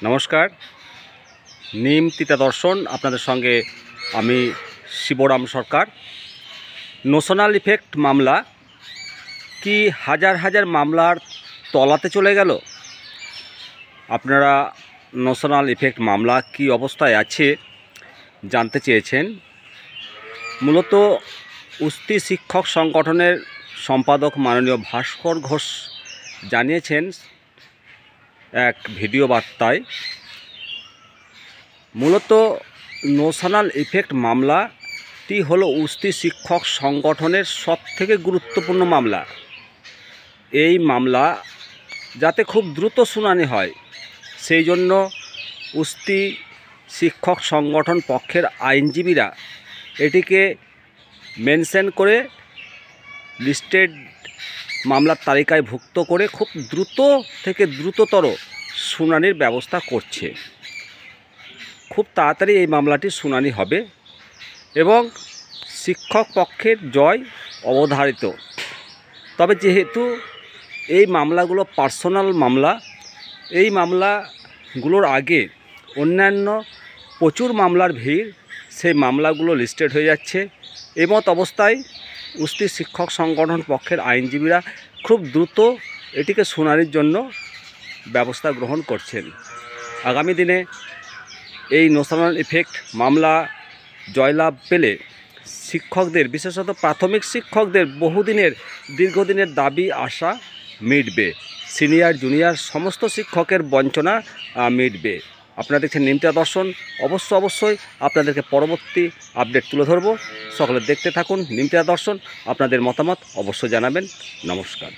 নমস্কার। নিম তিতা দর্শন আপনাদের সঙ্গে আমি শিবরাম সরকার। নোশনাল ইফেক্ট মামলা কি হাজার হাজার মামলার তলাতে চলে গেল? আপনারা নোশনাল ইফেক্ট মামলা কি অবস্থায় আছে জানতে চেয়েছেন। মূলত উস্তি শিক্ষক সংগঠনের সম্পাদক মাননীয় ভাস্কর ঘোষ জানিয়েছেন এক ভিডিও বার্তায়, মূলত নোশনাল ইফেক্ট মামলাটি হলো উস্তি শিক্ষক সংগঠনের সবথেকে গুরুত্বপূর্ণ মামলা। এই মামলা যাতে খুব দ্রুত শুনানি হয় সেই জন্য উস্তি শিক্ষক সংগঠন পক্ষের আইনজীবীরা এটিকে মেনশন করে লিস্টেড মামলার তালিকায় ভুক্ত করে খুব দ্রুত থেকে দ্রুততর শুনানির ব্যবস্থা করছে। খুব তাড়াতাড়ি এই মামলাটির শুনানি হবে এবং শিক্ষক পক্ষের জয় অবধারিত। তবে যেহেতু এই মামলাগুলো পার্সোনাল মামলা, এই মামলাগুলোর আগে অন্যান্য প্রচুর মামলার ভিড়, সেই মামলাগুলো লিস্টেড হয়ে যাচ্ছে। এমত অবস্থায় উস্তি শিক্ষক সংগঠন পক্ষের আইনজীবীরা খুব দ্রুত এটিকে শুনানির জন্য ব্যবস্থা গ্রহণ করছেন। আগামী দিনে এই নোশনাল ইফেক্ট মামলা জয়লাভ পেলে শিক্ষকদের, বিশেষত প্রাথমিক শিক্ষকদের দীর্ঘদিনের দাবি আশা মিটবে। সিনিয়র জুনিয়র সমস্ত শিক্ষকের বঞ্চনা মিটবে। আপনারা দেখছেন নিম তিতা দর্শন। অবশ্যই আপনাদেরকে পরবর্তী আপডেট তুলে ধরব। সকলে দেখতে থাকুন নিম তিতা দর্শন। আপনাদের মতামত অবশ্যই জানাবেন। নমস্কার।